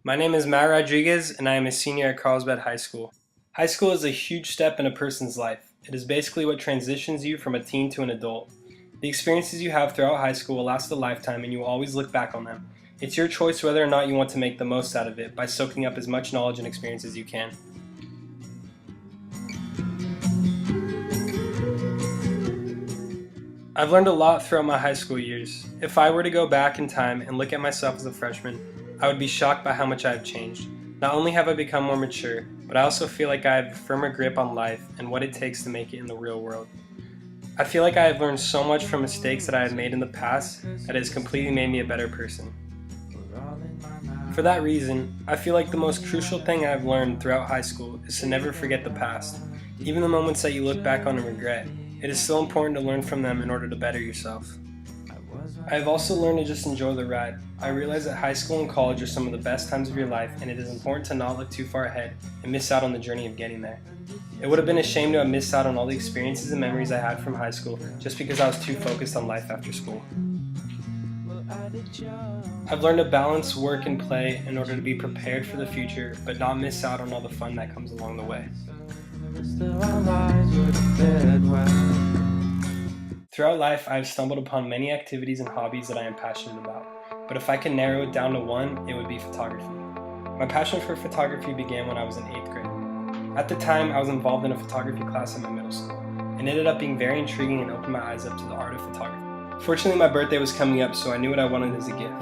My name is Matt Rodriguez, and I am a senior at Carlsbad High School. High school is a huge step in a person's life. It is basically what transitions you from a teen to an adult. The experiences you have throughout high school will last a lifetime, and you will always look back on them. It's your choice whether or not you want to make the most out of it by soaking up as much knowledge and experience as you can. I've learned a lot throughout my high school years. If I were to go back in time and look at myself as a freshman, I would be shocked by how much I have changed. Not only have I become more mature, but I also feel like I have a firmer grip on life and what it takes to make it in the real world. I feel like I have learned so much from mistakes that I have made in the past that it has completely made me a better person. For that reason, I feel like the most crucial thing I have learned throughout high school is to never forget the past. Even the moments that you look back on and regret, it is still important to learn from them in order to better yourself. I have also learned to just enjoy the ride. I realize that high school and college are some of the best times of your life, and it is important to not look too far ahead and miss out on the journey of getting there. It would have been a shame to have missed out on all the experiences and memories I had from high school just because I was too focused on life after school. I've learned to balance work and play in order to be prepared for the future, but not miss out on all the fun that comes along the way. Throughout life, I have stumbled upon many activities and hobbies that I am passionate about, but if I could narrow it down to one, it would be photography. My passion for photography began when I was in 8th grade. At the time, I was involved in a photography class in my middle school, and it ended up being very intriguing and opened my eyes up to the art of photography. Fortunately, my birthday was coming up, so I knew what I wanted as a gift.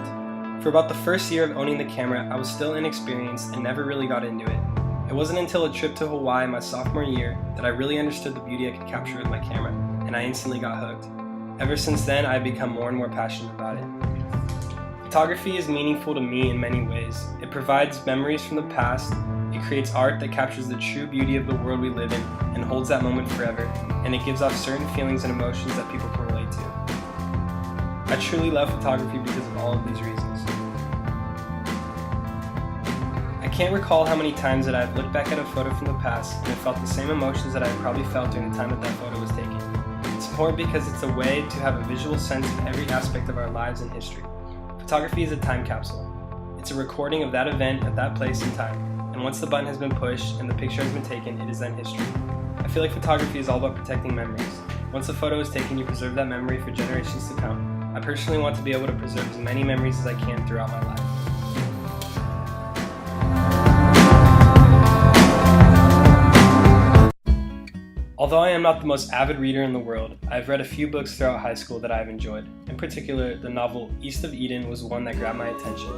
For about the first year of owning the camera, I was still inexperienced and never really got into it. It wasn't until a trip to Hawaii my sophomore year that I really understood the beauty I could capture with my camera, and I instantly got hooked. Ever since then, I've become more and more passionate about it. Photography is meaningful to me in many ways. It provides memories from the past, it creates art that captures the true beauty of the world we live in and holds that moment forever, and it gives off certain feelings and emotions that people can relate to. I truly love photography because of all of these reasons. I can't recall how many times that I've looked back at a photo from the past and have felt the same emotions that I probably felt during the time that photo was taken. It's important because it's a way to have a visual sense of every aspect of our lives and history. Photography is a time capsule. It's a recording of that event at that place and time, and once the button has been pushed and the picture has been taken, it is then history. I feel like photography is all about protecting memories. Once a photo is taken, you preserve that memory for generations to come. I personally want to be able to preserve as many memories as I can throughout my life. Although I am not the most avid reader in the world, I have read a few books throughout high school that I have enjoyed. In particular, the novel East of Eden was one that grabbed my attention.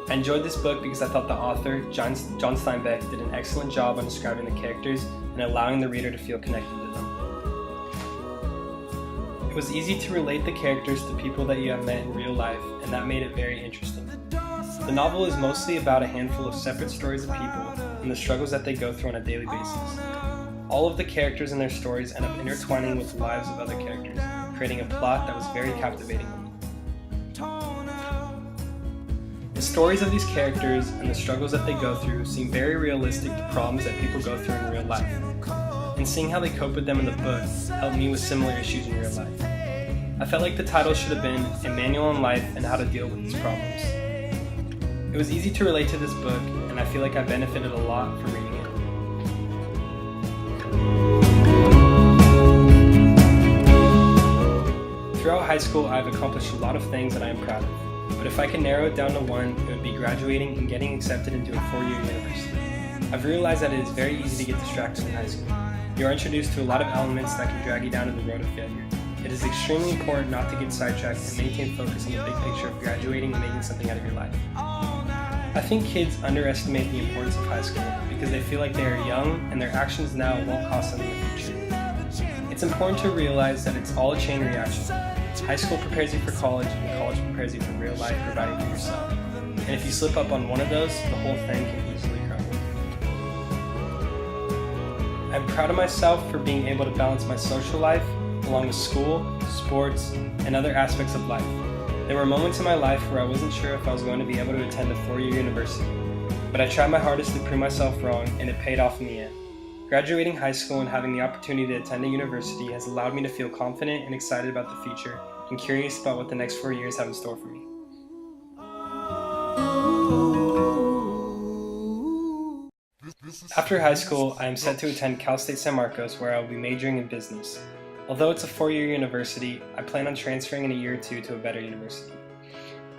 I enjoyed this book because I thought the author, John Steinbeck, did an excellent job on describing the characters and allowing the reader to feel connected to them. It was easy to relate the characters to people that you have met in real life, and that made it very interesting. The novel is mostly about a handful of separate stories of people and the struggles that they go through on a daily basis. All of the characters and their stories end up intertwining with the lives of other characters, creating a plot that was very captivating to me. The stories of these characters and the struggles that they go through seem very realistic to problems that people go through in real life. And seeing how they cope with them in the book helped me with similar issues in real life. I felt like the title should have been A Manual on Life and How to Deal with These Problems. It was easy to relate to this book, and I feel like I benefited a lot from reading it. Throughout high school, I've accomplished a lot of things that I am proud of, but if I could narrow it down to one, it would be graduating and getting accepted into a 4-year university. I've realized that it is very easy to get distracted in high school. You are introduced to a lot of elements that can drag you down to the road of failure. It is extremely important not to get sidetracked and maintain focus on the big picture of graduating and making something out of your life. I think kids underestimate the importance of high school because they feel like they are young and their actions now won't cost them in the future. It's important to realize that it's all a chain reaction. High school prepares you for college, and college prepares you for real life, providing for yourself. And if you slip up on one of those, the whole thing can easily crumble. I'm proud of myself for being able to balance my social life along with school, sports, and other aspects of life. There were moments in my life where I wasn't sure if I was going to be able to attend a 4-year university, but I tried my hardest to prove myself wrong, and it paid off in the end. Graduating high school and having the opportunity to attend a university has allowed me to feel confident and excited about the future and curious about what the next 4 years have in store for me. After high school, I am set to attend Cal State San Marcos, where I will be majoring in business. Although it's a 4-year university, I plan on transferring in a year or two to a better university.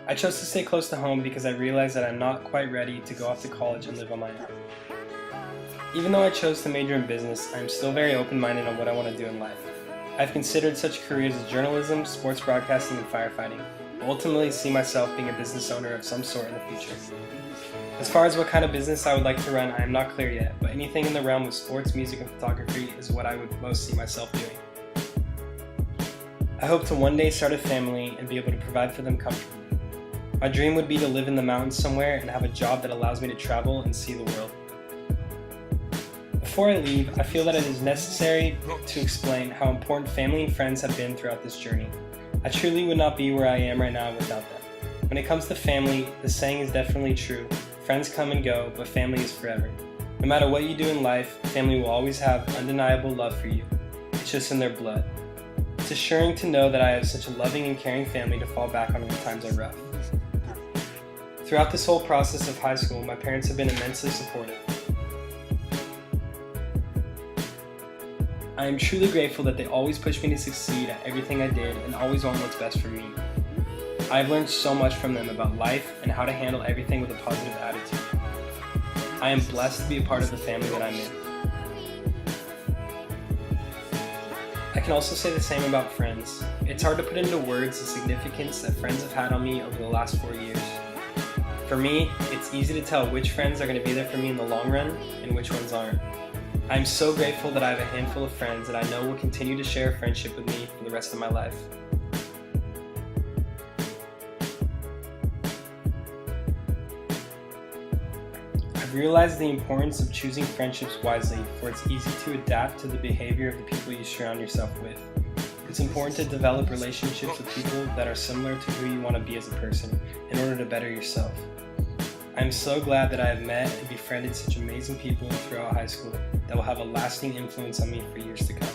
I chose to stay close to home because I realized that I'm not quite ready to go off to college and live on my own. Even though I chose to major in business, I am still very open-minded on what I want to do in life. I've considered such careers as journalism, sports broadcasting, and firefighting, but ultimately see myself being a business owner of some sort in the future. As far as what kind of business I would like to run, I am not clear yet, but anything in the realm of sports, music, and photography is what I would most see myself doing. I hope to one day start a family and be able to provide for them comfortably. My dream would be to live in the mountains somewhere and have a job that allows me to travel and see the world. Before I leave, I feel that it is necessary to explain how important family and friends have been throughout this journey. I truly would not be where I am right now without them. When it comes to family, the saying is definitely true. Friends come and go, but family is forever. No matter what you do in life, family will always have undeniable love for you. It's just in their blood. It's assuring to know that I have such a loving and caring family to fall back on when times are rough. Throughout this whole process of high school, my parents have been immensely supportive. I am truly grateful that they always pushed me to succeed at everything I did and always want what's best for me. I have learned so much from them about life and how to handle everything with a positive attitude. I am blessed to be a part of the family that I'm in. I can also say the same about friends. It's hard to put into words the significance that friends have had on me over the last 4 years. For me, it's easy to tell which friends are going to be there for me in the long run and which ones aren't. I am so grateful that I have a handful of friends that I know will continue to share a friendship with me for the rest of my life. I've realized the importance of choosing friendships wisely, for it's easy to adapt to the behavior of the people you surround yourself with. It's important to develop relationships with people that are similar to who you want to be as a person in order to better yourself. I'm so glad that I have met and befriended such amazing people throughout high school that will have a lasting influence on me for years to come.